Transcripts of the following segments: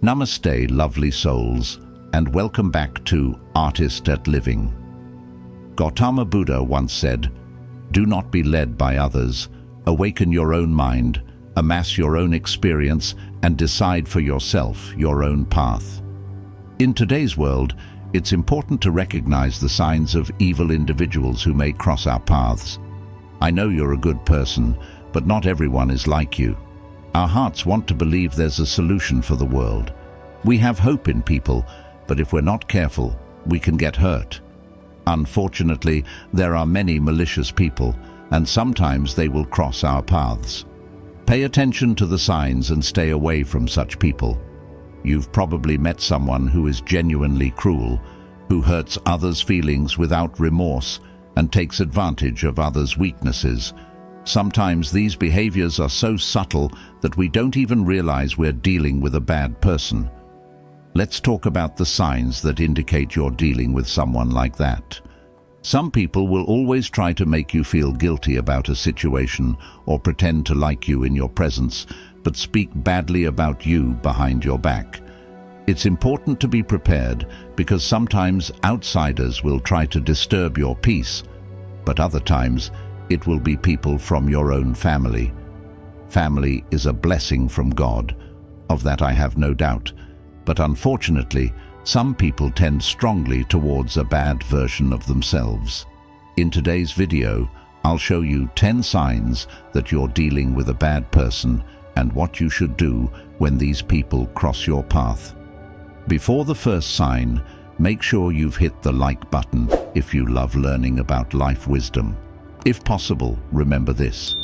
Namaste, lovely souls, and welcome back to Artist at Living. Gautama Buddha once said, "Do not be led by others. Awaken your own mind, amass your own experience, and decide for yourself your own path." In today's world, it's important to recognize the signs of evil individuals who may cross our paths. I know you're a good person, but not everyone is like you. Our hearts want to believe there's a solution for the world. We have hope in people, but if we're not careful, we can get hurt. Unfortunately, there are many malicious people, and sometimes they will cross our paths. Pay attention to the signs and stay away from such people. You've probably met someone who is genuinely cruel, who hurts others' feelings without remorse and takes advantage of others' weaknesses. Sometimes these behaviors are so subtle that we don't even realize we're dealing with a bad person. Let's talk about the signs that indicate you're dealing with someone like that. Some people will always try to make you feel guilty about a situation or pretend to like you in your presence, but speak badly about you behind your back. It's important to be prepared because sometimes outsiders will try to disturb your peace, but other times it will be people from your own family. Family is a blessing from God, of that I have no doubt. But unfortunately, some people tend strongly towards a bad version of themselves. In today's video, I'll show you 10 signs that you're dealing with a bad person and what you should do when these people cross your path. Before the first sign, make sure you've hit the like button if you love learning about life wisdom. If possible, remember this: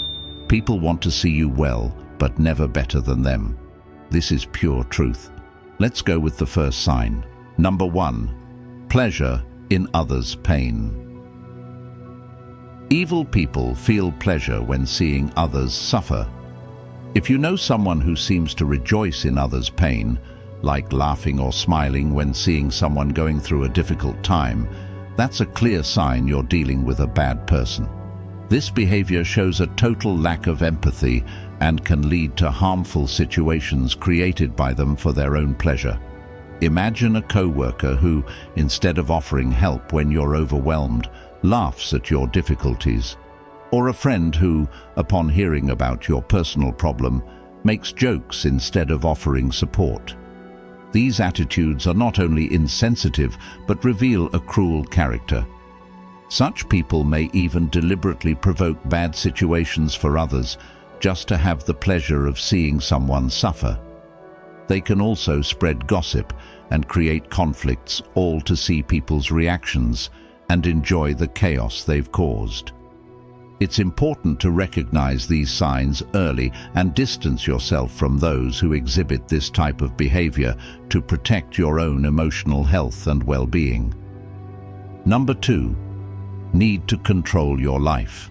people want to see you well, but never better than them. This is pure truth. Let's go with the first sign. Number 1. Pleasure in others' pain. Evil people feel pleasure when seeing others suffer. If you know someone who seems to rejoice in others' pain, like laughing or smiling when seeing someone going through a difficult time, that's a clear sign you're dealing with a bad person. This behavior shows a total lack of empathy and can lead to harmful situations created by them for their own pleasure. Imagine a coworker who, instead of offering help when you're overwhelmed, laughs at your difficulties. Or a friend who, upon hearing about your personal problem, makes jokes instead of offering support. These attitudes are not only insensitive, but reveal a cruel character. Such people may even deliberately provoke bad situations for others just to have the pleasure of seeing someone suffer. They can also spread gossip and create conflicts, all to see people's reactions and enjoy the chaos they've caused. It's important to recognize these signs early and distance yourself from those who exhibit this type of behavior to protect your own emotional health and well-being. Number 2. Need to control your life.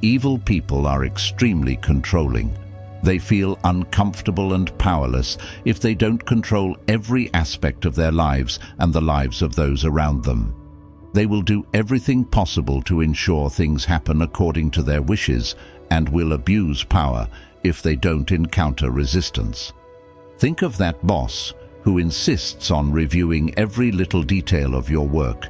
Evil people are extremely controlling. They feel uncomfortable and powerless if they don't control every aspect of their lives and the lives of those around them. They will do everything possible to ensure things happen according to their wishes and will abuse power if they don't encounter resistance. Think of that boss who insists on reviewing every little detail of your work,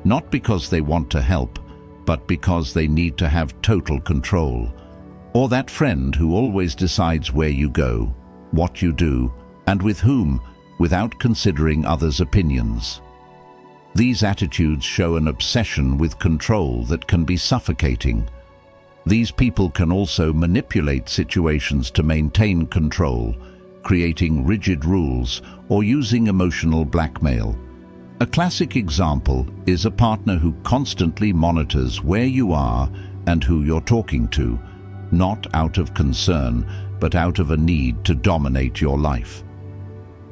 not because they want to help, but because they need to have total control. Or that friend who always decides where you go, what you do, and with whom, without considering others' opinions. These attitudes show an obsession with control that can be suffocating. These people can also manipulate situations to maintain control, creating rigid rules or using emotional blackmail. A classic example is a partner who constantly monitors where you are and who you're talking to, not out of concern, but out of a need to dominate your life.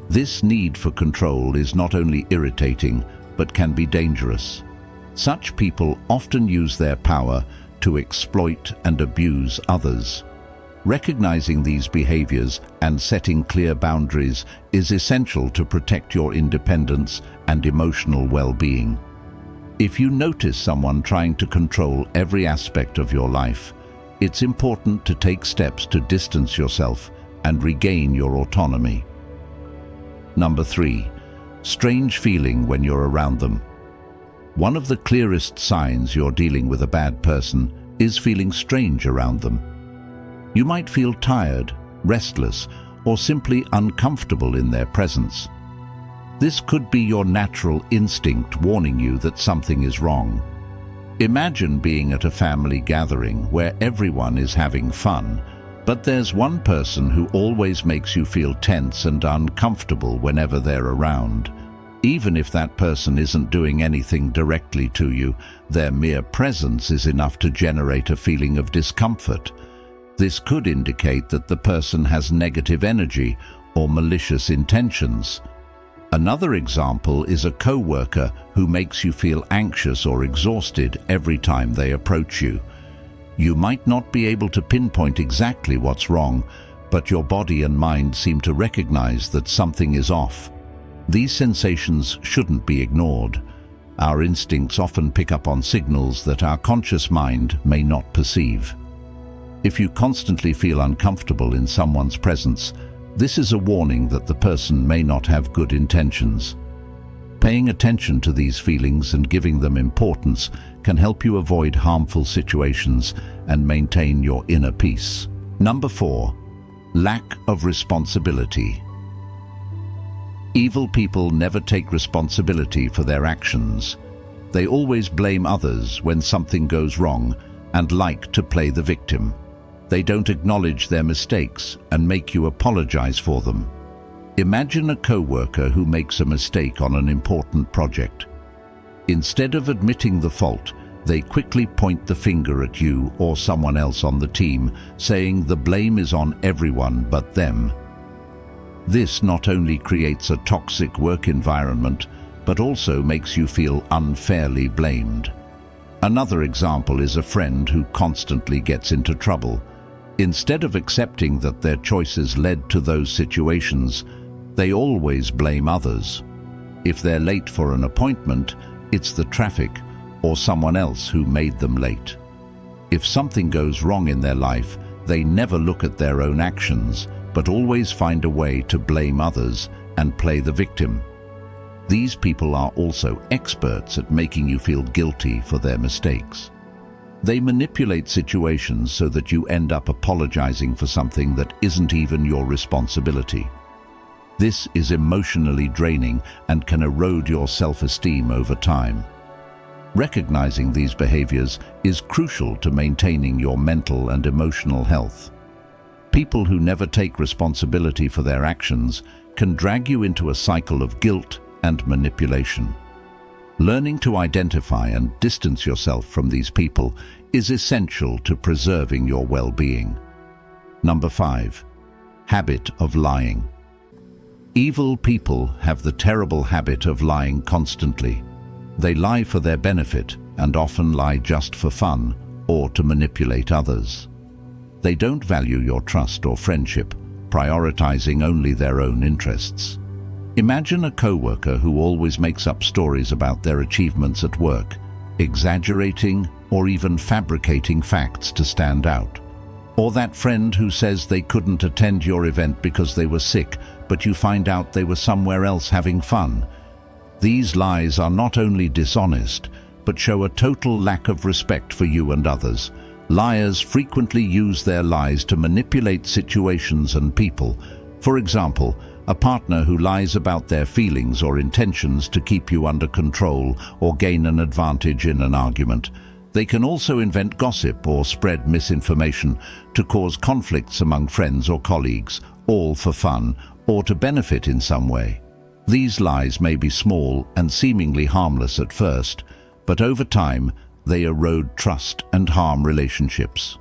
This need for control is not only irritating, but can be dangerous. Such people often use their power to exploit and abuse others. Recognizing these behaviors and setting clear boundaries is essential to protect your independence and emotional well-being. If you notice someone trying to control every aspect of your life, it's important to take steps to distance yourself and regain your autonomy. Number 3. Strange feeling when you're around them. One of the clearest signs you're dealing with a bad person is feeling strange around them. You might feel tired, restless, or simply uncomfortable in their presence. This could be your natural instinct warning you that something is wrong. Imagine being at a family gathering where everyone is having fun, but there's one person who always makes you feel tense and uncomfortable whenever they're around. Even if that person isn't doing anything directly to you, their mere presence is enough to generate a feeling of discomfort. This could indicate that the person has negative energy or malicious intentions. Another example is a coworker who makes you feel anxious or exhausted every time they approach you. You might not be able to pinpoint exactly what's wrong, but your body and mind seem to recognize that something is off. These sensations shouldn't be ignored. Our instincts often pick up on signals that our conscious mind may not perceive. If you constantly feel uncomfortable in someone's presence, this is a warning that the person may not have good intentions. Paying attention to these feelings and giving them importance can help you avoid harmful situations and maintain your inner peace. Number 4. Lack of responsibility. Evil people never take responsibility for their actions. They always blame others when something goes wrong and like to play the victim. They don't acknowledge their mistakes and make you apologize for them. Imagine a coworker who makes a mistake on an important project. Instead of admitting the fault, they quickly point the finger at you or someone else on the team, saying the blame is on everyone but them. This not only creates a toxic work environment, but also makes you feel unfairly blamed. Another example is a friend who constantly gets into trouble. Instead of accepting that their choices led to those situations, they always blame others. If they're late for an appointment, it's the traffic or someone else who made them late. If something goes wrong in their life, they never look at their own actions, but always find a way to blame others and play the victim. These people are also experts at making you feel guilty for their mistakes. They manipulate situations so that you end up apologizing for something that isn't even your responsibility. This is emotionally draining and can erode your self-esteem over time. Recognizing these behaviors is crucial to maintaining your mental and emotional health. People who never take responsibility for their actions can drag you into a cycle of guilt and manipulation. Learning to identify and distance yourself from these people is essential to preserving your well-being. Number 5. Habit of lying. Evil people have the terrible habit of lying constantly. They lie for their benefit and often lie just for fun or to manipulate others. They don't value your trust or friendship, prioritizing only their own interests. Imagine a coworker who always makes up stories about their achievements at work, exaggerating or even fabricating facts to stand out. Or that friend who says they couldn't attend your event because they were sick, but you find out they were somewhere else having fun. These lies are not only dishonest, but show a total lack of respect for you and others. Liars frequently use their lies to manipulate situations and people. For example, a partner who lies about their feelings or intentions to keep you under control or gain an advantage in an argument. They can also invent gossip or spread misinformation to cause conflicts among friends or colleagues, all for fun or to benefit in some way. These lies may be small and seemingly harmless at first, but over time they erode trust and harm relationships.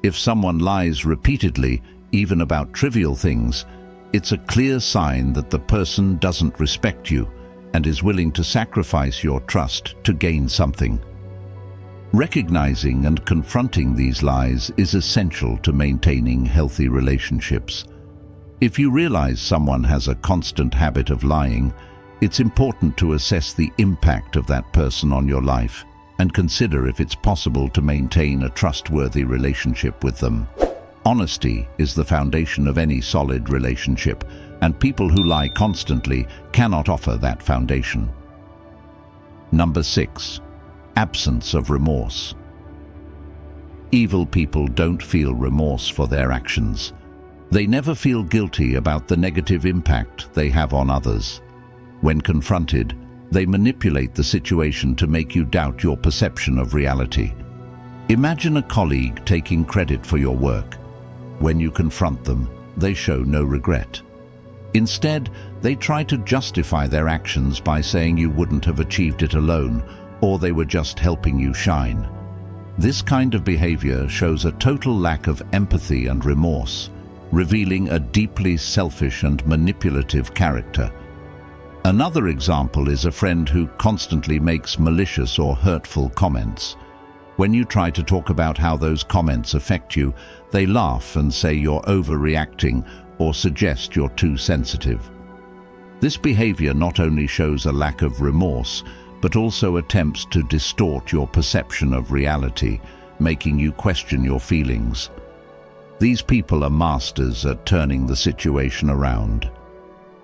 If someone lies repeatedly, even about trivial things, it's a clear sign that the person doesn't respect you and is willing to sacrifice your trust to gain something. Recognizing and confronting these lies is essential to maintaining healthy relationships. If you realize someone has a constant habit of lying, it's important to assess the impact of that person on your life and consider if it's possible to maintain a trustworthy relationship with them. Honesty is the foundation of any solid relationship, and people who lie constantly cannot offer that foundation. Number 6. Absence of remorse. Evil people don't feel remorse for their actions. They never feel guilty about the negative impact they have on others. When confronted, they manipulate the situation to make you doubt your perception of reality. Imagine a colleague taking credit for your work. When you confront them, they show no regret. Instead, they try to justify their actions by saying you wouldn't have achieved it alone, or they were just helping you shine. This kind of behavior shows a total lack of empathy and remorse, revealing a deeply selfish and manipulative character. Another example is a friend who constantly makes malicious or hurtful comments. When you try to talk about how those comments affect you, they laugh and say you're overreacting or suggest you're too sensitive. This behavior not only shows a lack of remorse, but also attempts to distort your perception of reality, making you question your feelings. These people are masters at turning the situation around.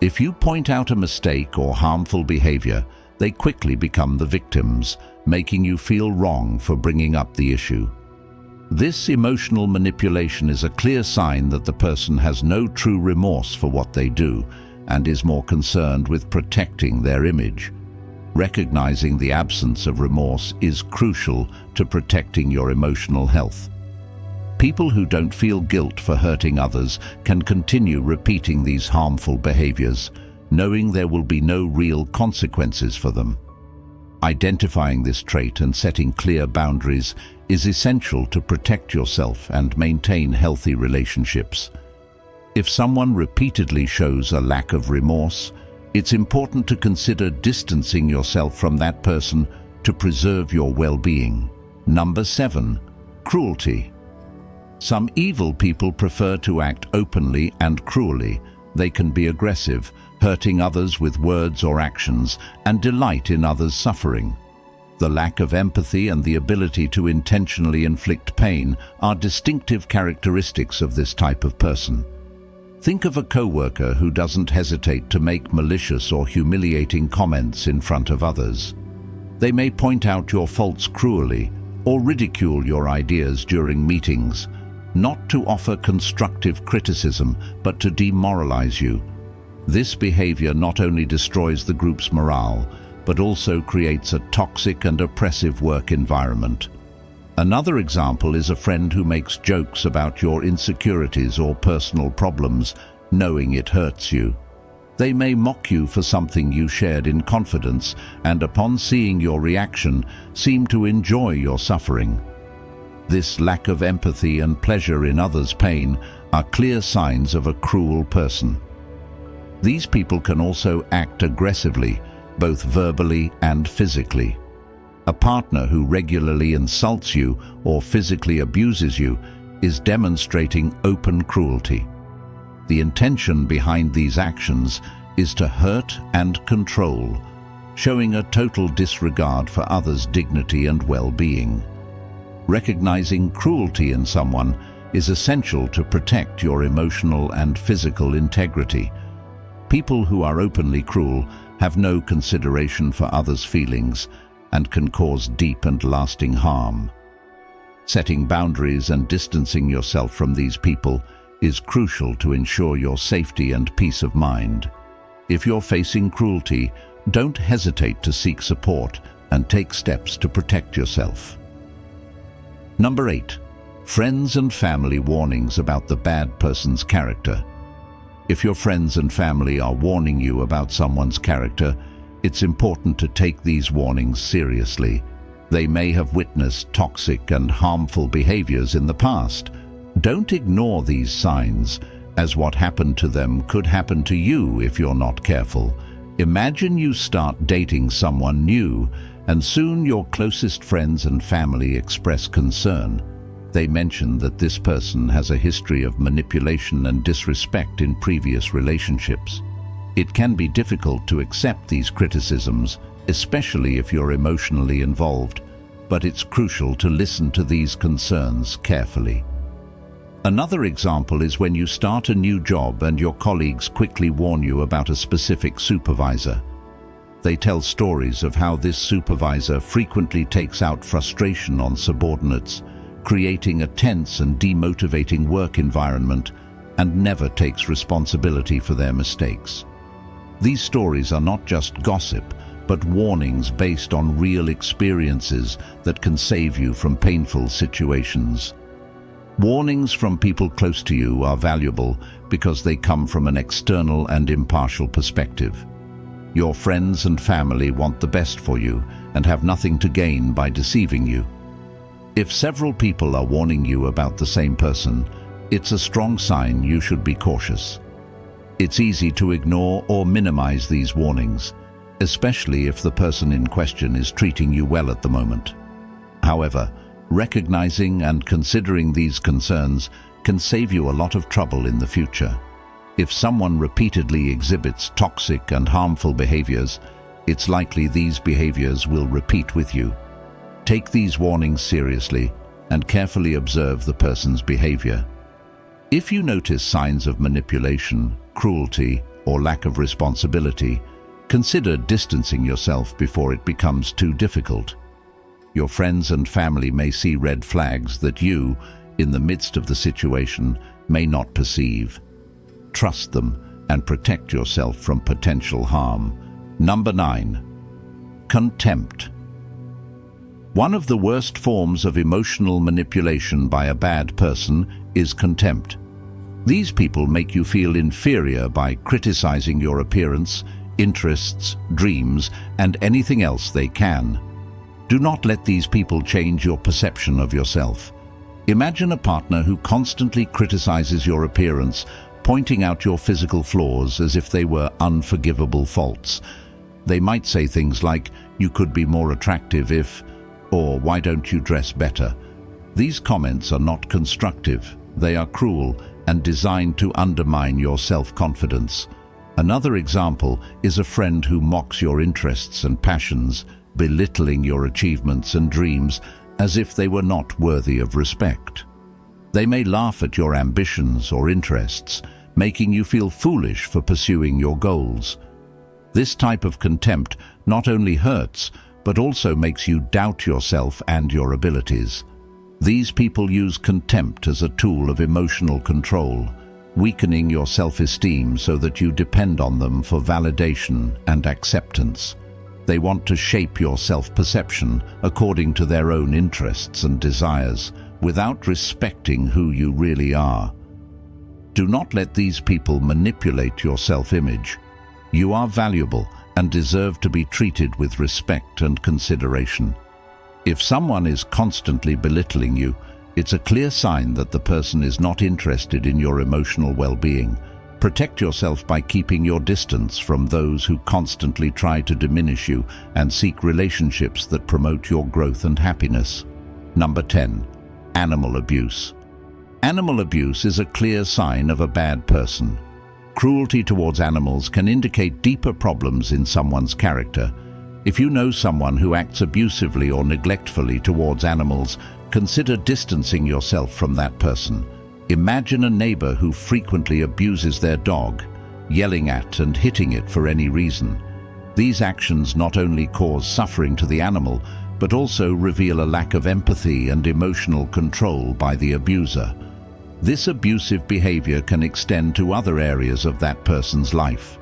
If you point out a mistake or harmful behavior, they quickly become the victims, making you feel wrong for bringing up the issue. This emotional manipulation is a clear sign that the person has no true remorse for what they do and is more concerned with protecting their image. Recognizing the absence of remorse is crucial to protecting your emotional health. People who don't feel guilt for hurting others can continue repeating these harmful behaviors, knowing there will be no real consequences for them. Identifying this trait and setting clear boundaries is essential to protect yourself and maintain healthy relationships. If someone repeatedly shows a lack of remorse, it's important to consider distancing yourself from that person to preserve your well-being. Number 7. Cruelty. Some evil people prefer to act openly and cruelly. They can be aggressive, hurting others with words or actions, and delight in others' suffering. The lack of empathy and the ability to intentionally inflict pain are distinctive characteristics of this type of person. Think of a coworker who doesn't hesitate to make malicious or humiliating comments in front of others. They may point out your faults cruelly or ridicule your ideas during meetings, not to offer constructive criticism, but to demoralize you. This behavior not only destroys the group's morale, but also creates a toxic and oppressive work environment. Another example is a friend who makes jokes about your insecurities or personal problems, knowing it hurts you. They may mock you for something you shared in confidence, and upon seeing your reaction, seem to enjoy your suffering. This lack of empathy and pleasure in others' pain are clear signs of a cruel person. These people can also act aggressively, both verbally and physically. A partner who regularly insults you or physically abuses you is demonstrating open cruelty. The intention behind these actions is to hurt and control, showing a total disregard for others' dignity and well-being. Recognizing cruelty in someone is essential to protect your emotional and physical integrity. People who are openly cruel have no consideration for others' feelings and can cause deep and lasting harm. Setting boundaries and distancing yourself from these people is crucial to ensure your safety and peace of mind. If you're facing cruelty, don't hesitate to seek support and take steps to protect yourself. Number 8. Friends and family warnings about the bad person's character. If your friends and family are warning you about someone's character, it's important to take these warnings seriously. They may have witnessed toxic and harmful behaviors in the past. Don't ignore these signs, as what happened to them could happen to you if you're not careful. Imagine you start dating someone new, and soon your closest friends and family express concern. They mention that this person has a history of manipulation and disrespect in previous relationships. It can be difficult to accept these criticisms, especially if you're emotionally involved, but it's crucial to listen to these concerns carefully. Another example is when you start a new job and your colleagues quickly warn you about a specific supervisor. They tell stories of how this supervisor frequently takes out frustration on subordinates, creating a tense and demotivating work environment, and never takes responsibility for their mistakes. These stories are not just gossip, but warnings based on real experiences that can save you from painful situations. Warnings from people close to you are valuable because they come from an external and impartial perspective. Your friends and family want the best for you and have nothing to gain by deceiving you. If several people are warning you about the same person, it's a strong sign you should be cautious. It's easy to ignore or minimize these warnings, especially if the person in question is treating you well at the moment. However, recognizing and considering these concerns can save you a lot of trouble in the future. If someone repeatedly exhibits toxic and harmful behaviors, it's likely these behaviors will repeat with you. Take these warnings seriously and carefully observe the person's behavior. If you notice signs of manipulation, cruelty, or lack of responsibility, consider distancing yourself before it becomes too difficult. Your friends and family may see red flags that you, in the midst of the situation, may not perceive. Trust them and protect yourself from potential harm. Number 9. Contempt. One of the worst forms of emotional manipulation by a bad person is contempt. These people make you feel inferior by criticizing your appearance, interests, dreams, and anything else they can. Do not let these people change your perception of yourself. Imagine a partner who constantly criticizes your appearance, pointing out your physical flaws as if they were unforgivable faults. They might say things like, "You could be more attractive if," or "Why don't you dress better?" These comments are not constructive. They are cruel and designed to undermine your self-confidence. Another example is a friend who mocks your interests and passions, belittling your achievements and dreams as if they were not worthy of respect. They may laugh at your ambitions or interests, making you feel foolish for pursuing your goals. This type of contempt not only hurts, but also makes you doubt yourself and your abilities. These people use contempt as a tool of emotional control, weakening your self-esteem so that you depend on them for validation and acceptance. They want to shape your self-perception according to their own interests and desires, without respecting who you really are. Do not let these people manipulate your self-image. You are valuable and deserve to be treated with respect and consideration. If someone is constantly belittling you, it's a clear sign that the person is not interested in your emotional well-being. Protect yourself by keeping your distance from those who constantly try to diminish you and seek relationships that promote your growth and happiness. Number 10. Animal abuse. Animal abuse is a clear sign of a bad person. Cruelty towards animals can indicate deeper problems in someone's character. If you know someone who acts abusively or neglectfully towards animals, consider distancing yourself from that person. Imagine a neighbor who frequently abuses their dog, yelling at and hitting it for any reason. These actions not only cause suffering to the animal, but also reveal a lack of empathy and emotional control by the abuser. This abusive behavior can extend to other areas of that person's life.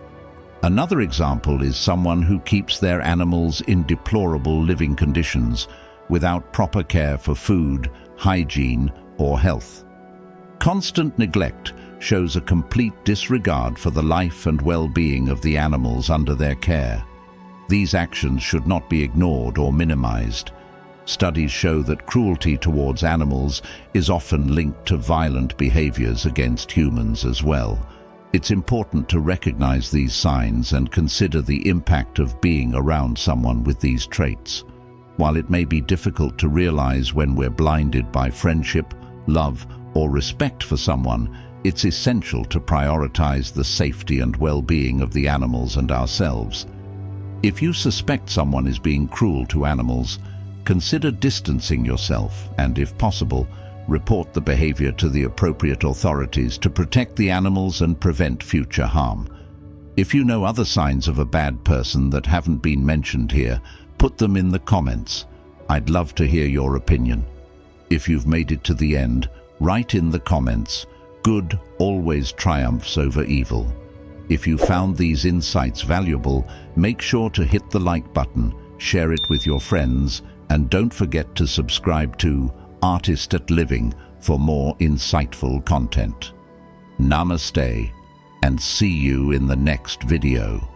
Another example is someone who keeps their animals in deplorable living conditions without proper care for food, hygiene, or health. Constant neglect shows a complete disregard for the life and well-being of the animals under their care. These actions should not be ignored or minimized. Studies show that cruelty towards animals is often linked to violent behaviors against humans as well. It's important to recognize these signs and consider the impact of being around someone with these traits. While it may be difficult to realize when we're blinded by friendship, love, or respect for someone, it's essential to prioritize the safety and well-being of the animals and ourselves. If you suspect someone is being cruel to animals, consider distancing yourself and, if possible, report the behavior to the appropriate authorities to protect the animals and prevent future harm. If you know other signs of a bad person that haven't been mentioned here, put them in the comments. I'd love to hear your opinion. If you've made it to the end, write in the comments, "Good always triumphs over evil." If you found these insights valuable, make sure to hit the like button, share it with your friends, and don't forget to subscribe to Artist at Living for more insightful content. Namaste, and see you in the next video.